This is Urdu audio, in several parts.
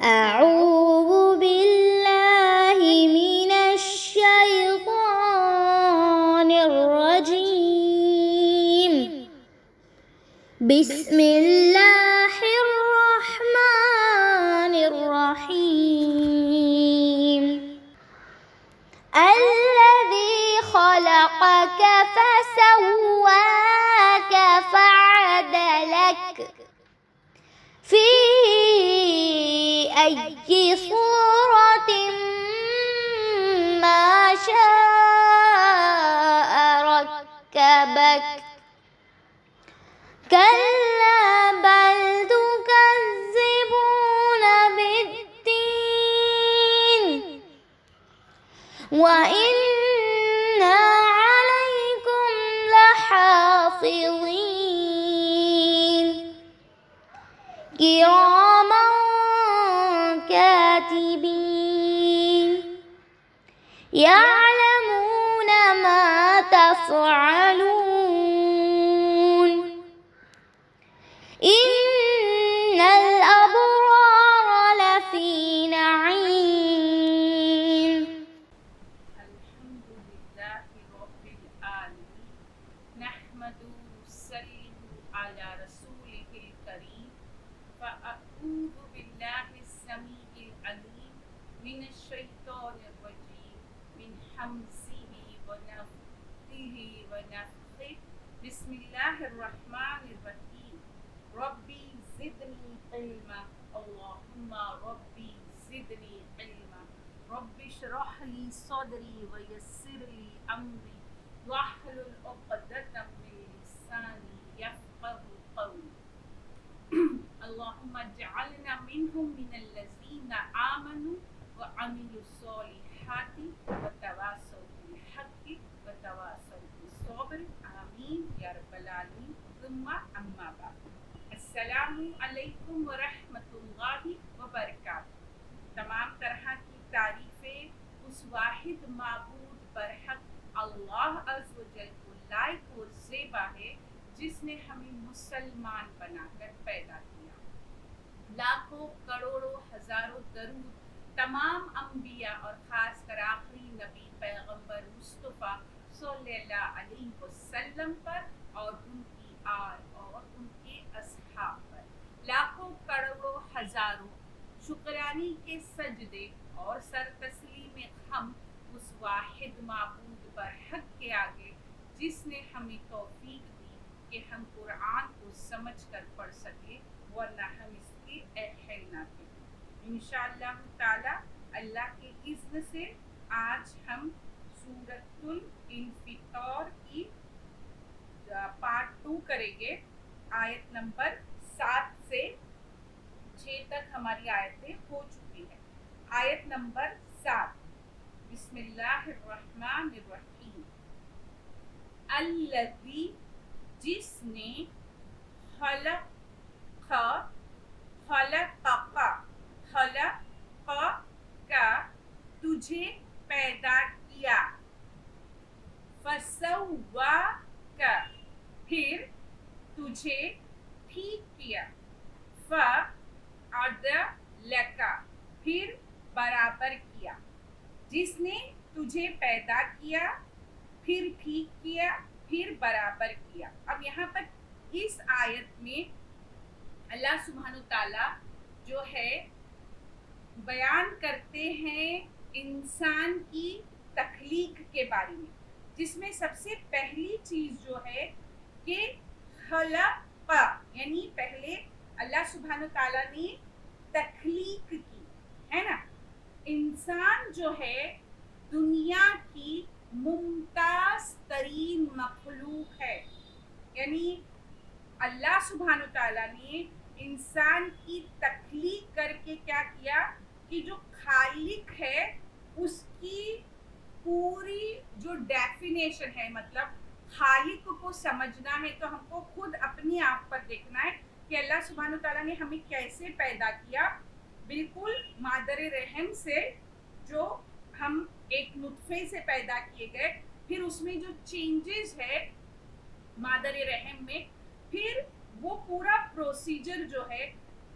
أعوذ بالله من الشيطان الرجيم. بسم الله الرحمن الرحيم. الذي خلقك فسواك فعدلك في أي صورة ما شاء ركبك. كلا بل تكذبون بالدين وإن عليكم لحافظين كراما كاتبين يعلمون ما تفعلون. إن الأبرار لفي نعيم. الحمد لله رب العالمين نحمده ونصلي على رسوله الكريم. فأعوذ بالله السميع العليم من الشيطان الرجيم من همزه ونفخه ونفخه. بسم الله الرحمن الرحيم. ربي زدني علما. اللهم ربي زدني علما. رب اشرح لي صدري ويسر لي امري واحلل عقدة من لساني يفقهوا قولي. اللهم اجعلنا منهم من الذين آمنوا وعملوا الصالحات وتواصوا بالحق وتواصوا بالصبر. آمين يا رب العالمين. ثم أما بعد. السلام علیکم ورحمۃ اللہ وبرکاتہ. تمام طرح کی تعریفیں اس واحد معبود برحق اللہ عز و جل کو لائق اور زیبا ہے جس نے ہمیں مسلمان بنا کر پیدا کیا. لاکھوں کروڑوں ہزاروں درود تمام انبیاء اور خاص کر آخری نبی پیغمبر مصطفیٰ صلی اللہ علیہ وسلم پر اور ان کی آل اور ان کے اصحاب پر. لاکھوں کروڑوں ہزاروں شکرانی کے سجدے اور سر تسلیم ہم اس واحد معبود برحق کے آگے جس نے ہمیں توفیق دی کہ ہم قرآن کو سمجھ کر پڑھ سکیں ورنہ ہم اس کے اہل نہ تھے. انشاءاللہ تعالی اللہ کے اذن سے آج ہم سورۃ الانفطار کی پارٹ 2 کریں گے. آیت نمبر 7 سے 6 تک ہماری آیتیں ہو چکی ہیں. آیت نمبر 7. بسم اللہ الرحمن الرحیم. الذی جس نے خلق تجھے پیدا کیا. فسواک پھر تجھے ٹھیک کیا. فعدلک پھر برابر کیا. جس نے تجھے پیدا کیا پھر ٹھیک کیا پھر برابر کیا. اب یہاں پر اس آیت میں اللہ سبحانہ تعالیٰ جو ہے بیان کرتے ہیں انسان کی تخلیق کے بارے میں، جس میں سب سے پہلی چیز جو ہے کہ خلق، یعنی پہلے اللہ سبحانہ تعالیٰ نے تخلیق کی ہے نا. انسان جو ہے دنیا کی ممتاز ترین مخلوق ہے. یعنی اللہ سبحانہ تعالیٰ نے انسان کی تخلیق کر کے کیا کیا کہ جو خالق ہے اس کی پوری جو ڈیفینیشن ہے، مطلب خالق کو سمجھنا ہے تو ہم کو خود اپنی آپ پر دیکھنا ہے کہ اللہ سبحانہ تعالیٰ نے ہمیں کیسے پیدا کیا. بالکل مادر رحم سے جو ہم ایک نطفے سے پیدا کیے گئے، پھر اس میں جو چینجز ہے مادر رحم میں، پھر وہ پورا پروسیجر جو ہے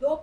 2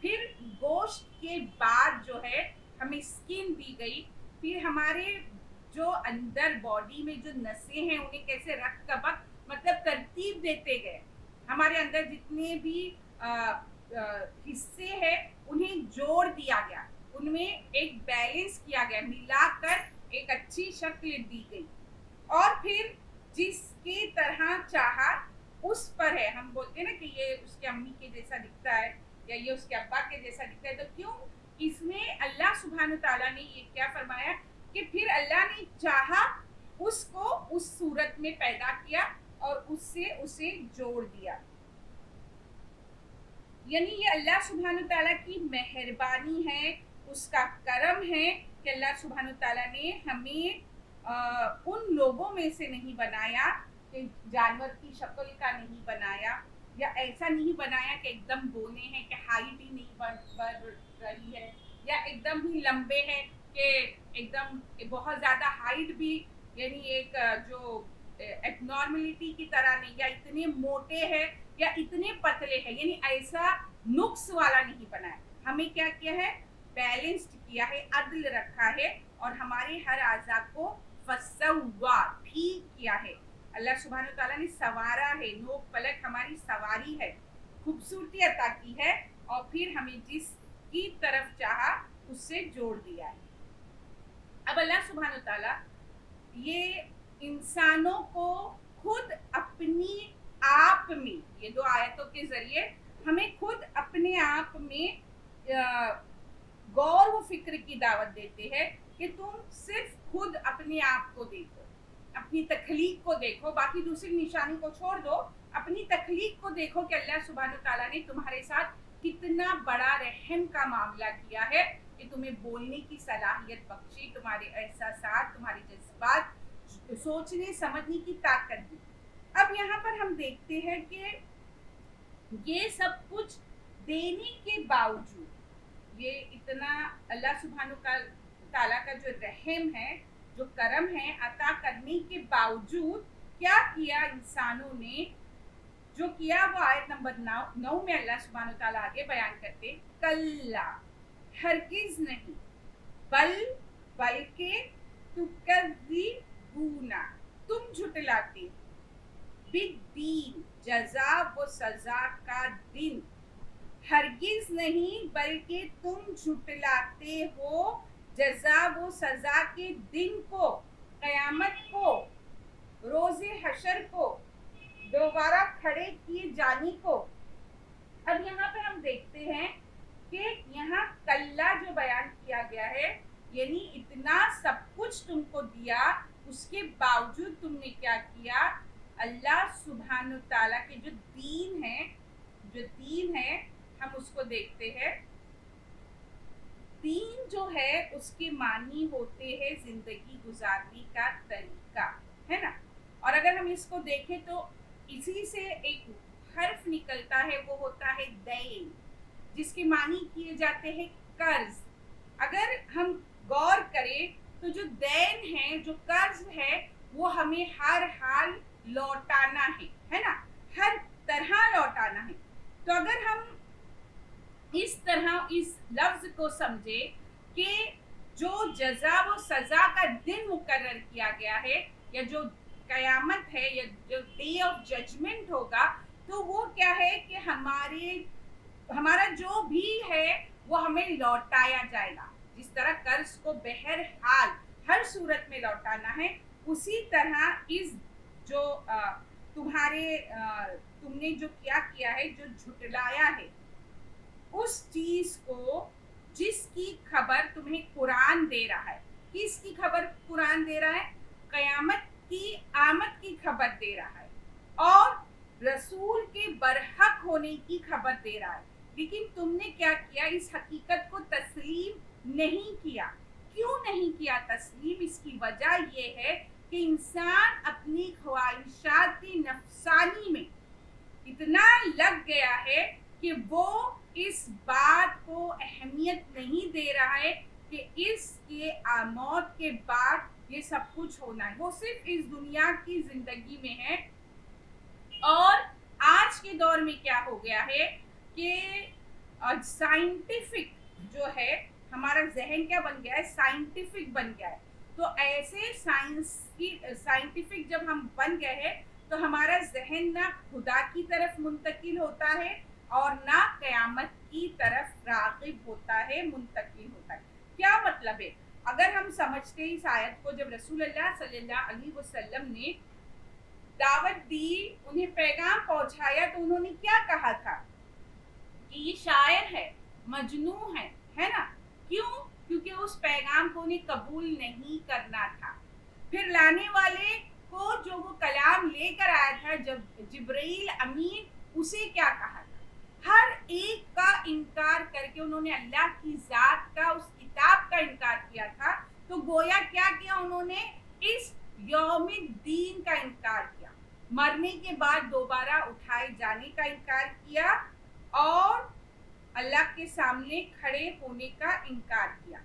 پھر گوشت کے بعد جو ہے ہمیں اسکن دی گئی، پھر ہمارے جو اندر باڈی میں جو نسیں ہیں انہیں کیسے رکھ کبک مطلب ترتیب دیتے گئے، ہمارے اندر جتنے بھی حصے ہیں انہیں جوڑ دیا گیا، ان میں ایک بیلنس کیا گیا، ملا کر ایک اچھی شکل دی گئی، اور پھر جس کی طرح چاہا اس پر ہے. ہم بولتے ہیں نا کہ یہ اس کی امی کے جیسا دکھتا ہے یا یہ اس کے ابا کے جیسا دکھتا ہے، تو کیوں؟ اس میں اللہ سبحانہ تعالیٰ نے یہ کیا فرمایا کہ پھر اللہ نے چاہا اس کو اس صورت میں پیدا کیا اور اس سے اسے جوڑ دیا. یعنی یہ اللہ سبحانہ تعالیٰ کی مہربانی ہے، اس کا کرم ہے کہ اللہ سبحانہ تعالیٰ نے ہمیں ان لوگوں میں سے نہیں بنایا کہ جانور کی شکل کا نہیں بنایا، یا ایسا نہیں بنایا کہ ایک دم بونے ہیں کہ ہائٹ ہی نہیں بڑھ رہی ہے، یا ایک دم ہی لمبے ہیں کہ ایک دم بہت زیادہ ہائٹ بھی یعنی ایک جو ایب نارملٹی کی طرح نہیں، یا اتنے موٹے ہیں یا اتنے پتلے ہیں، یعنی ایسا نقص والا نہیں بنایا. ہمیں کیا کیا ہے؟ بیلنسڈ کیا ہے، عدل رکھا ہے، اور ہمارے ہر اعضاء کو فسوا ٹھیک کیا ہے. اللہ سبحانہ تعالیٰ نے سوارا ہے، نوک پلک ہماری سواری ہے، خوبصورتی عطا کی ہے، اور پھر ہمیں جس کی طرف چاہا اس سے جوڑ دیا ہے. اب اللہ سبحانہ تعالیٰ یہ انسانوں کو خود اپنی آپ میں، یہ دو آیتوں کے ذریعے ہمیں خود اپنے آپ میں غور و فکر کی دعوت دیتے ہیں کہ تم صرف خود اپنے آپ کو دیکھو، اپنی تخلیق کو دیکھو، باقی دوسری نشانی کو چھوڑ دو، اپنی تخلیق کو دیکھو کہ اللہ سبحانہ تعالیٰ نے تمہارے ساتھ کتنا بڑا رحم کا معاملہ کیا ہے کہ تمہیں بولنے کی صلاحیت بخشی، تمہارے احساسات، تمہارے جذبات، سوچنے سمجھنے کی طاقت دی. اب یہاں پر ہم دیکھتے ہیں کہ یہ سب کچھ دینے کے باوجود، یہ اتنا اللہ سبحانہ تعالیٰ کا جو رحم ہے، جو کرم ہے، عطا کرنے کے باوجود کیا کیا انسانوں نے؟ جو کیا وہ آیت نمبر 9 میں اللہ سبحانہ تعالیٰ آگے بیان کرتے، کلا ہرگز نہیں، بلکہ تکذبون تم جھٹلاتے، بالدین جزا و سزا کا دن، ہرگز نہیں بلکہ تم جھٹلاتے ہو جزا و سزا کے دن کو، قیامت کو، روز حشر کو، دوبارہ کھڑے کیے جانے کو. اب یہاں پہ ہم دیکھتے ہیں کہ یہاں کلا جو بیان کیا گیا ہے، یعنی اتنا سب کچھ تم کو دیا، اس کے باوجود تم نے کیا کیا؟ اللہ سبحانہ تعالیٰ کے جو دین ہے ہم اس کو دیکھتے ہیں. دین جو ہے اس کے معنی ہوتے ہیں زندگی گزارنے کا طریقہ، ہے نا. اور اگر ہم اس کو دیکھیں تو اسی سے ایک حرف نکلتا ہے، وہ ہوتا ہے دین، جس کے معنی کیے جاتے ہیں قرض. اگر ہم غور کریں تو جو دین ہے، جو قرض ہے، وہ ہمیں ہر حال لوٹانا ہے نا، ہر طرح لوٹانا ہے. تو اگر ہم اس طرح اس لفظ کو سمجھے کہ جو جزا و سزا کا دن مقرر کیا گیا ہے، یا جو قیامت ہے، یا جو ڈے آف ججمنٹ ہوگا، تو وہ کیا ہے کہ ہمارا جو بھی ہے وہ ہمیں لوٹایا جائے گا. جس طرح قرض کو بہرحال ہر صورت میں لوٹانا ہے، اسی طرح اس جو تم نے جو کیا ہے، جو جھٹلایا ہے، اس چیز کو جس کی خبر تمہیں قرآن دے رہا ہے. کس کی خبر قرآن دے رہا ہے؟ قیامت کی آمد کی خبر دے رہا ہے، اور رسول کے برحق ہونے کی خبر دے رہا ہے. لیکن تم نے کیا کیا؟ اس حقیقت کو تسلیم نہیں کیا. کیوں نہیں کیا تسلیم؟ اس کی وجہ یہ ہے کہ انسان اپنی خواہشات نفسانی میں اتنا لگ گیا ہے کہ وہ اس بات کو اہمیت نہیں دے رہا ہے کہ اس کے موت کے بعد یہ سب کچھ ہونا ہے. وہ صرف اس دنیا کی زندگی میں ہے. اور آج کے دور میں کیا ہو گیا ہے کہ اور سائنٹیفک جو ہے ہمارا ذہن کیا بن گیا ہے, سائنٹیفک بن گیا ہے. تو ایسے سائنٹیفک جب ہم بن گئے ہیں تو ہمارا ذہن نہ خدا کی طرف منتقل ہوتا ہے اور نہ قیامت کی طرف راغب ہوتا ہے, منتقل ہوتا ہے. کیا مطلب ہے؟ اگر ہم سمجھتے اس آیت کو, جب رسول اللہ صلی اللہ علیہ وسلم نے دعوت دی, انہیں پیغام پہنچایا, تو انہوں نے کیا کہا تھا کہ یہ شاعر ہے, مجنون ہے نا. کیوں؟ کیونکہ اس پیغام کو انہیں قبول نہیں کرنا تھا. پھر لانے والے کو جو وہ کلام لے کر آیا تھا, جب جبرائیل امین, اسے کیا کہا تھا؟ ہر ایک کا انکار کر کے انہوں نے اللہ کی ذات کا, اس کتاب کا انکار کیا تھا. تو گویا کیا کیا انہوں نے؟ اس یوم الدین کا انکار کیا, مرنے کے بعد دوبارہ اٹھائے جانے کا انکار کیا, اور اللہ کے سامنے کھڑے ہونے کا انکار کیا.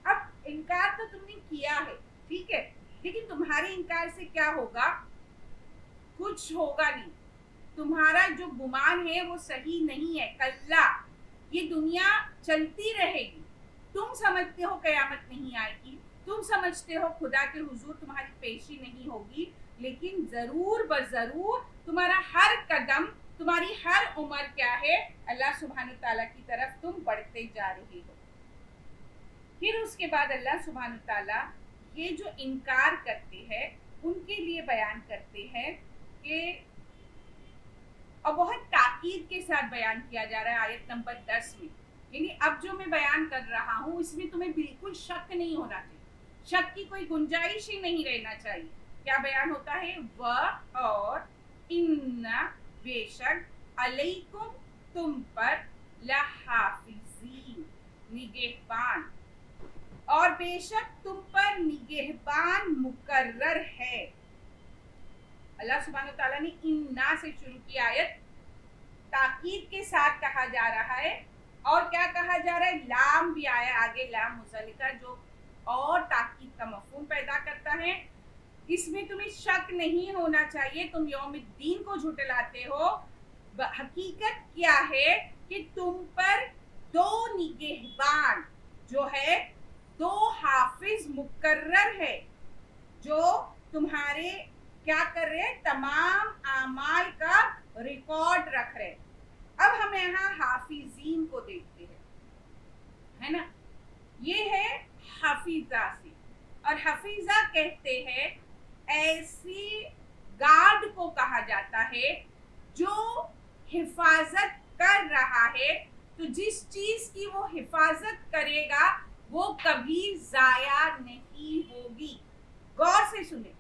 اب انکار تو تم نے کیا ہے, ٹھیک ہے, لیکن تمہارے انکار سے کیا ہوگا؟ کچھ ہوگا نہیں. تمہارا جو گمان ہے وہ صحیح نہیں ہے. کلا, یہ دنیا چلتی رہے گی. تم سمجھتے ہو قیامت نہیں آئے گی, تم سمجھتے ہو خدا کے حضور تمہاری پیشی نہیں ہوگی, لیکن ضرور بضرور تمہارا ہر قدم, تمہاری ہر عمر کیا ہے, اللہ سبحانہ تعالیٰ کی طرف تم بڑھتے جا رہے ہو. پھر اس کے بعد اللہ سبحانہ تعالیٰ یہ جو انکار کرتے ہیں ان کے لیے بیان کرتے ہیں کہ, اور بہت تاکید کے ساتھ بیان کیا جا رہا ہے آیت نمبر 10 میں. یعنی اب جو میں بیان کر رہا ہوں اس میں تمہیں بالکل شک نہیں ہونا چاہیے, شک کی کوئی گنجائش ہی نہیں رہنا چاہیے. کیا بیان ہوتا ہے؟ و اور ان, بے شک, علیکم, تم پر, لحافظین, نگہبان, اور بے شک تم پر نگہبان مقرر ہے. اللہ سبحانہ تعالیٰ نے انا سے شروع کی آیت, تاکید کے ساتھ کہا جا رہا ہے. اور کیا کہا جا رہا ہے؟ لام بھی آیا آگے, لام مزلکہ, جو اور تاکید کا مفہوم پیدا کرتا ہے. اس میں تمہیں شک نہیں ہونا چاہیے, تم یوم الدین کو جھٹلاتے ہو. حقیقت کیا ہے کہ تم پر 2 نگہبان جو ہے, 2 حافظ مقرر ہے, جو تمہارے کیا کر رہے, تمام اعمال کا ریکارڈ رکھ رہے. اب ہم یہاں حافظین کو دیکھتے ہیں, ہے نا. یہ ہے حفیظہ سے, اور حفیظہ کہتے ہیں ایسی گارڈ کو کہا جاتا ہے جو حفاظت کر رہا ہے. تو جس چیز کی وہ حفاظت کرے گا وہ کبھی ضائع نہیں ہوگی. غور سے سنیں,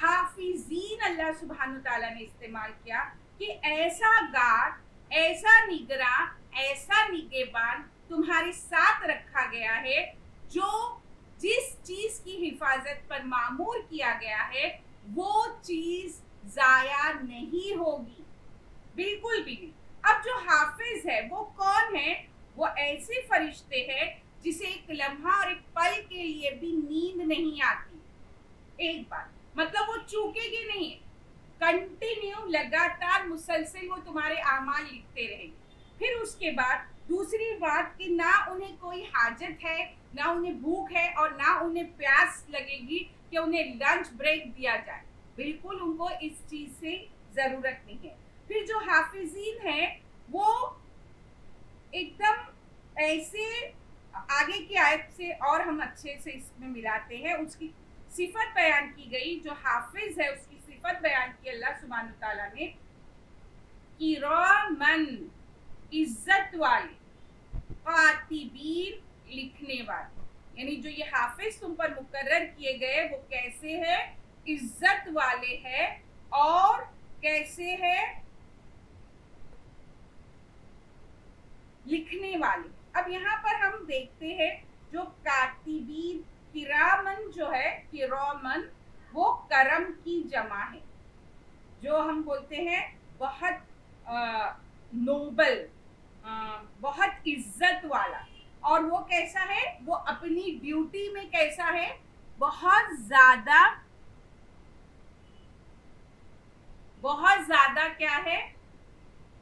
حافظین اللہ سبحانہ تعالیٰ نے استعمال کیا کہ ایسا گارڈ, ایسا نگراں, ایسا نگہبان تمہارے ساتھ رکھا گیا ہے جو جس چیز کی حفاظت پر مامور کیا گیا ہے وہ چیز ضائع نہیں ہوگی, بالکل بھی نہیں. اب جو حافظ ہے وہ کون ہے؟ وہ ایسے فرشتے ہیں جسے ایک لمحہ اور ایک پل کے لیے بھی نیند نہیں آتی. ایک بات, مطلب وہ چوکے گی نہیں, کنٹینیو, لگاتار, مسلسل وہ تمہارے اعمال لکھتے رہیں گے. پھر اس کے بعد دوسری بات کہ نہ انہیں کوئی حاجت ہے, نہ انہیں بھوک ہے, اور نہ انہیں پیاس لگے گی کہ انہیں لنچ بریک دیا جائے. بالکل ان کو اس چیز سے ضرورت نہیں ہے. پھر جو حافظین ہیں وہ ایک دم ایسے, آگے کی آیت سے اور ہم اچھے سے اس میں ملاتے ہیں, اس کی صفت بیان کی گئی. جو حافظ ہے اس کی صفت بیان کی اللہ سبحانہ تعالیٰ نے, کرامن, عزت والے, کاتبین, لکھنے والے. یعنی جو یہ حافظ تم پر مقرر کیے گئے وہ کیسے ہیں؟ عزت والے ہیں. اور کیسے ہیں؟ لکھنے والے. اب یہاں پر ہم دیکھتے ہیں جو کاتبین, کرامن جو ہے, کرامن, وہ کرم کی جمع ہے, جو ہم بولتے ہیں بہت نوبل, بہت عزت والا. اور وہ کیسا ہے؟ وہ اپنی ڈیوٹی میں کیسا ہے؟ بہت زیادہ کیا ہے,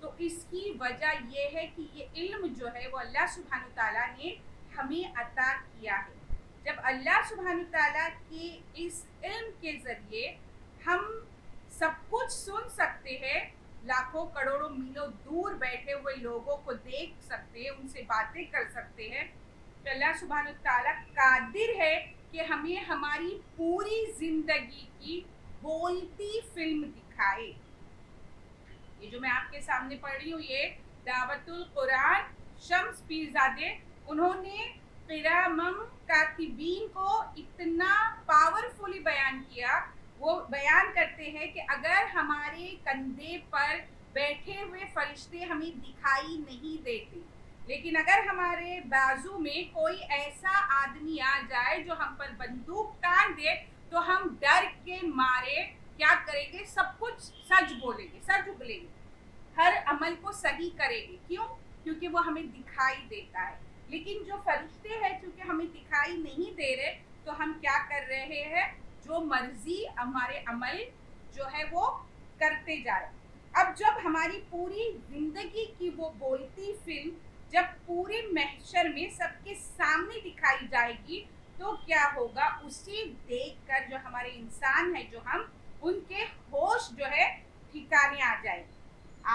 تو اس کی وجہ یہ ہے کہ یہ علم جو ہے وہ اللہ سبحانہ تعالیٰ نے ہمیں عطا کیا ہے. جب اللہ سبحانہ تعالیٰ کے اس علم کے ذریعے ہم سب کچھ سن سکتے ہیں، لاکھوں کروڑوں میلوں دور بیٹھے ہوئے لوگوں کو دیکھ سکتے ہیں، ان سے باتیں کر سکتے ہیں، تو اللہ سبحانہ تعالیٰ قادر ہے کہ ہمیں ہماری پوری زندگی کی بولتی فلم دکھائے. یہ جو میں آپ کے سامنے پڑھ رہی ہوں یہ دعوت القرآن شمس پیرزادے، انہوں نے قرامم کاتبین کو اتنا پاورفلی بیان کیا. وہ بیان کرتے ہیں کہ اگر ہمارے کندھے پر بیٹھے ہوئے فرشتے ہمیں دکھائی نہیں دیتے، لیکن اگر ہمارے بازو میں کوئی ایسا آدمی آ جائے جو ہم پر بندوق تان دے تو ہم ڈر کے مارے کیا کریں گے؟ سب کچھ سچ بولیں گے، سچ اگلیں گے، ہر عمل کو صحیح کریں گے. کیوں؟ کیونکہ وہ ہمیں دکھائی دیتا ہے. لیکن جو فرشتے ہیں چونکہ ہمیں دکھائی نہیں دے رہے تو ہم کیا کر رہے ہیں؟ جو مرضی ہمارے عمل جو ہے وہ کرتے جا رہے. اب جب ہماری پوری زندگی کی وہ بولتی فلم جب پورے محشر میں سب کے سامنے دکھائی جائے گی تو کیا ہوگا؟ اسے دیکھ کر جو ہمارے انسان ہیں جو ہم ان کے ہوش جو ہے ٹھکانے آ جائے گی.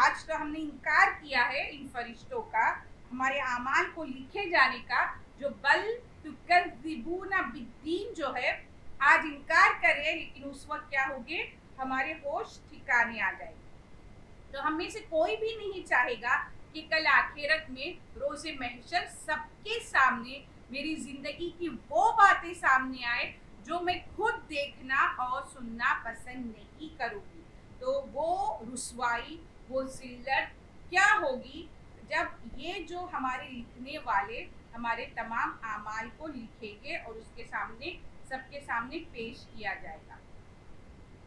آج تو ہم نے انکار کیا ہے ان فرشتوں کا، ہمارے اعمال کو لکھے جانے کا، جو بل تکذبون بالدین جو ہے آج انکار کر رہے، لیکن اس وقت کیا ہوگے؟ ہمارے ہوش ٹھکانے آ جائے گی. تو ہم میں سے کوئی بھی نہیں چاہے گا کہ کل آخرت میں روز محشر سب کے سامنے میری زندگی کی وہ باتیں سامنے آئے جو میں خود دیکھنا اور سننا پسند نہیں کروں گی. تو وہ رسوائی، وہ ذلت کیا ہوگی جب یہ جو ہمارے لکھنے والے ہمارے تمام اعمال کو لکھیں گے اور اس کے سامنے سب کے سامنے پیش کیا جائے گا.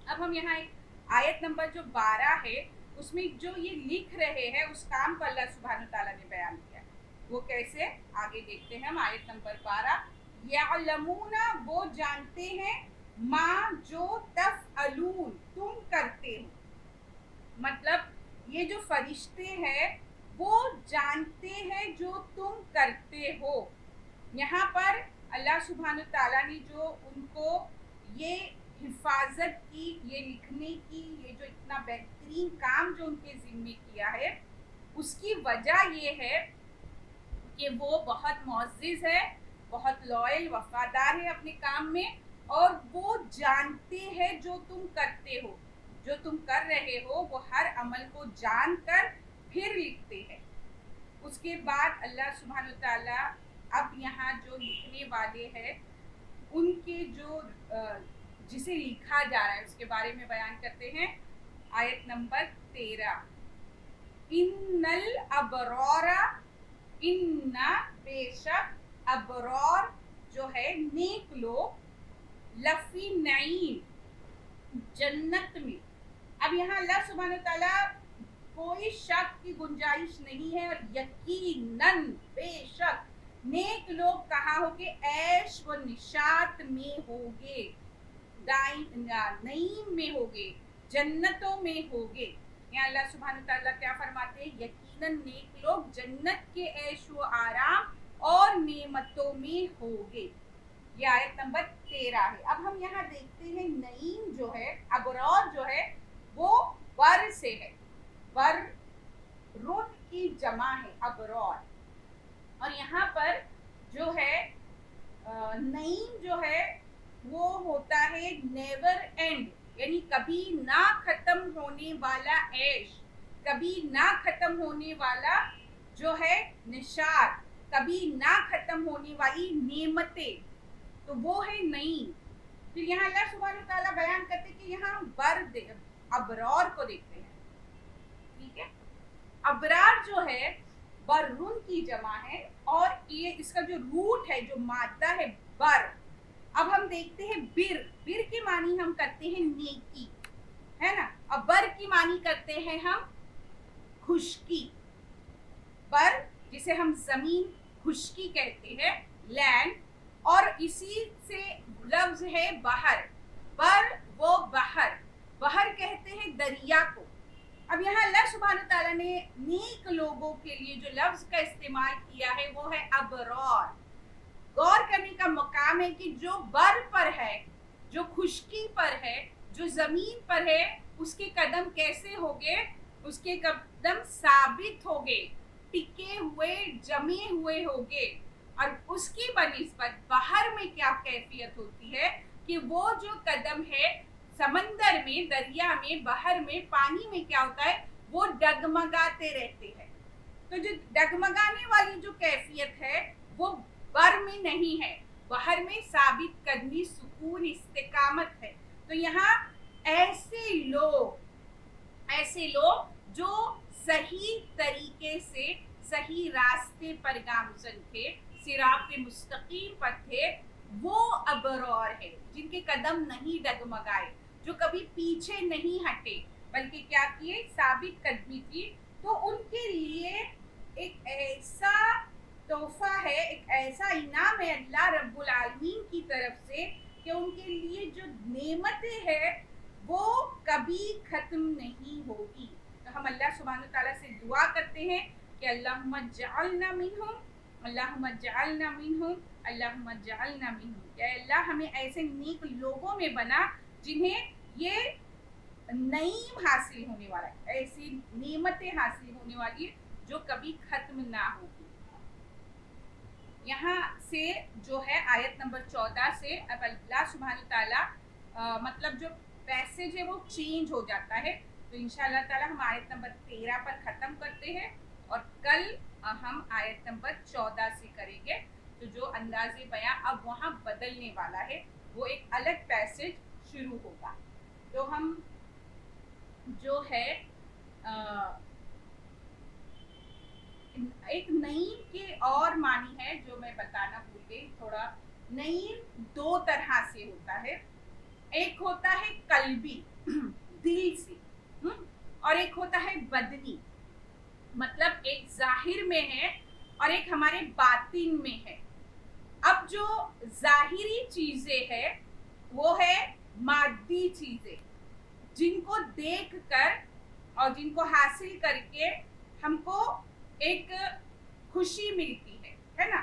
اب ہم یہاں ایک آیت نمبر جو 12 ہے اس میں جو یہ لکھ رہے ہیں اس کام کو اللہ سبحانہ تعالیٰ نے بیان کیا. وہ کیسے؟ آگے دیکھتے ہیں ہم. آیت نمبر 12، یعلمون وہ جانتے ہیں، ما جو تفعلون تم کرتے ہو. مطلب یہ جو فرشتے ہیں وہ جانتے ہیں جو تم کرتے ہو. یہاں پر اللہ سبحانہ تعالیٰ نے جو ان کو یہ حفاظت کی، یہ لکھنے کی، یہ جو اتنا بہترین کام جو ان کے ذمے کیا ہے، اس کی وجہ یہ ہے کہ وہ بہت معزز ہے، بہت لائل وفادار ہے اپنے کام میں، اور وہ جانتے ہیں جو تم کرتے ہو، جو تم کر رہے ہو وہ ہر عمل کو جان کر پھر لکھتے ہیں. اس کے بعد اللہ سبحانہ تعالیٰ اب یہاں جو لکھنے والے ہیں ان کے جو جسے لکھا جا رہا ہے اس کے بارے میں بیان کرتے ہیں. آیت نمبر 13، ان الابرار، ان بے شک، ابرار جو ہے نیک لوگ، لفی نعیم جنت میں. اب یہاں اللہ سبحانہ تعالیٰ کوئی شک کی گنجائش نہیں ہے، اور یقیناً بے شک نیک لوگ کہاں ہوگے؟ عیش و نشاط میں ہوگے، نعیم میں ہوگے، جنتوں میں ہوگے. یہاں اللہ سبحانہ تعالیٰ کیا فرماتے ہیں؟ یقیناً نیک لوگ جنت کے عیش و آرام اور نعمتوں میں ہوگے. یہ آیت نمبر 13 ہے. اب ہم یہاں دیکھتے ہیں نعیم جو ہے، ابرار جو ہے وہ بر سے ہے، بر رن کی جمع ہے ابرار. اور یہاں پر جو ہے نعیم جو ہے وہ ہوتا ہے نیور اینڈ، یعنی کبھی نہ ختم ہونے والا عیش، کبھی نہ ختم ہونے والا جو ہے نشاط، کبھی نہ ختم ہونے والی نعمتیں، تو وہ ہے نعیم. پھر یہاں اللہ سبحانہ تعالیٰ بیان کرتے کہ یہاں ابرار کو دیکھتے ہیں. ٹھیک ہے، ابرار جو ہے برون کی جمع ہے، اور یہ اس کا جو روٹ ہے، جو مادہ ہے بر. اب ہم دیکھتے ہیں بر، بر کی معنی ہم کرتے ہیں نیکی، ہے نا، اور بر کی معنی کرتے ہیں ہم خشکی. بر جسے ہم زمین خشکی کہتے ہیں، لینڈ، اور اسی سے لفظ ہے بحر. بر وہ بحر، بحر کہتے ہیں دریا کو. اب یہاں اللہ سبحانہ تعالیٰ نے نیک لوگوں کے لیے جو لفظ کا استعمال کیا ہے وہ ہے ابرار. غور کرنے کا مقام ہے کہ جو بر پر ہے، جو خشکی پر ہے، جو زمین پر ہے، اس کے قدم کیسے ہوگے؟ اس کے قدم ثابت ہوگے، ٹکے ہوئے، جمے ہوئے ہوگے. اور اس کی بنسبت باہر میں کیا کیفیت ہوتی ہے کہ وہ جو قدم ہے سمندر میں، دریا میں، باہر میں، پانی میں کیا ہوتا ہے؟ وہ ڈگمگاتے رہتے ہیں. تو جو ڈگمگانے والی جو کیفیت ہے وہ بر میں نہیں ہے، باہر میں ثابت قدمی، سکون، استقامت ہے. تو یہاں ایسے لوگ جو صحیح طریقے سے صحیح راستے پر گامزن تھے، صراط مستقیم پر تھے، وہ ابرار ہے جن کے قدم نہیں ڈگمگائے، جو کبھی پیچھے نہیں ہٹے بلکہ کیا کیے؟ ثابت قدمی کی. تو ان کے لیے ایک ایسا تحفہ ہے، ایک ایسا انعام ہے اللہ رب العالمین کی طرف سے کہ ان کے لیے جو نعمتیں ہیں وہ کبھی ختم نہیں ہوگی. تو ہم اللہ سبحانہ تعالیٰ سے دعا کرتے ہیں کہ اللہم اجعلنا منہم، اللہم اجعلنا منہم، اللہم اجعلنا منہم. کہ اللہ ہمیں ایسے نیک لوگوں میں بنا جنہیں یہ نعیم حاصل ہونے والا ہے، ایسی نعمتیں حاصل ہونے والی جو کبھی ختم نہ ہوگی. یہاں سے جو ہے آیت نمبر 14 سے اب اللہ سبحانہ تعالیٰ مطلب جو پیسج ہے وہ چینج ہو جاتا ہے. تو انشاءاللہ تعالیٰ ہم آیت نمبر 13 پر ختم کرتے ہیں اور کل ہم آیت نمبر 14 سے کریں گے. تو جو انداز بیان اب وہاں بدلنے والا ہے وہ ایک الگ پیسج شروع ہوگا. تو ہم جو ہے ایک نعیم کے اور معنی ہے جو میں بتانا بھول گئی تھوڑا. نعیم دو طرح سے ہوتا ہے، ایک ہوتا ہے قلبی دل سے، اور ایک ہوتا ہے بدنی، مطلب ایک ظاہر میں ہے اور ایک ہمارے باطن میں ہے. اب جو ظاہری چیزیں ہیں وہ ہے مادی چیزیں جن کو دیکھ کر اور جن کو حاصل کر کے ہم کو ایک خوشی ملتی ہے نا.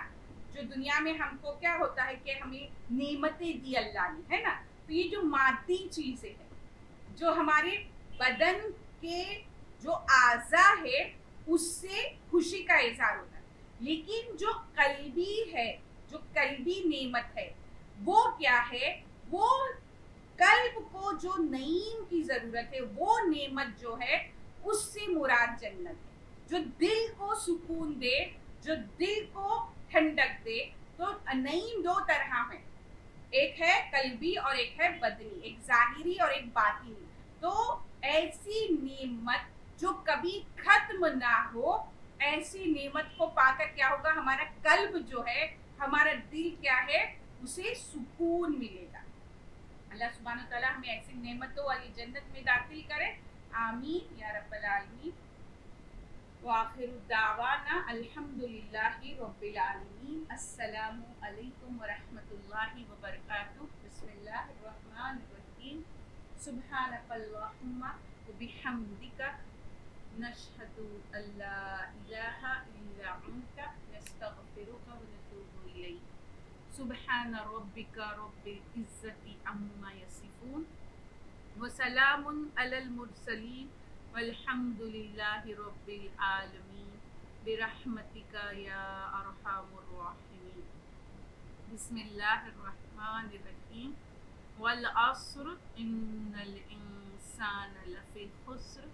جو دنیا میں ہم کو کیا ہوتا ہے کہ ہمیں نعمتیں دی اللہ نے، ہے نا. تو یہ جو مادی چیزیں ہیں، جو ہمارے بدن کے جو اعضاء ہے اس سے خوشی کا اظہار ہوتا ہے. لیکن جو قلبی ہے، جو قلبی نعمت ہے وہ کیا ہے؟ وہ قلب کو جو نعیم کی ضرورت ہے وہ نعمت جو ہے اس سے مراد جنت ہے، جو دل کو سکون دے، جو دل کو ٹھنڈک دے. تو نعیم دو طرح ہیں، ایک ہے قلبی اور ایک ہے بدنی، ایک ظاہری اور ایک باطنی. تو ایسی نعمت جو کبھی ختم نہ ہو، ایسی نعمت کو پا کر کیا ہوگا؟ ہمارا قلب جو ہے، ہمارا دل کیا ہے؟ اسے سکون ملے گا. اللہ سبحانہ تعالیٰ ہمیں ایسی نعمتوں والی جنت میں داخل کرے. آمین یا رب العالمین. وآخر دعوانا الحمدللہ رب العالمین. السلام علیکم ورحمۃ اللہ وبرکاتہ. بسم اللہ الرحمن الرحیم. سبحانک اللہم وبحمدک نشہد ان لا الہ الا انت نستغفرک ونتوب الیک. سبحان ربک رب العزت عما یصفون وسلام علی المرسلین والحمد للہ رب العالمین برحمتک یا ارحم الراحمین. بسم اللہ الرحمن الرحیم. والعصر ان الانسان لفی خسر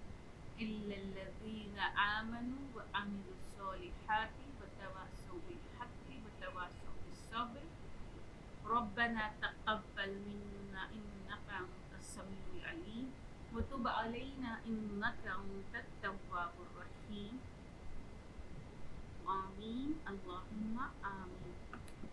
الا الذین آمنوا وعملوا الصالحات وتواصوا بالحق وتواصوا بالصبر. ربنا تقبل منا انک انت السمیع العلیم وتب علینا انک انت التواب الرحیم. آمین اللہم آمین.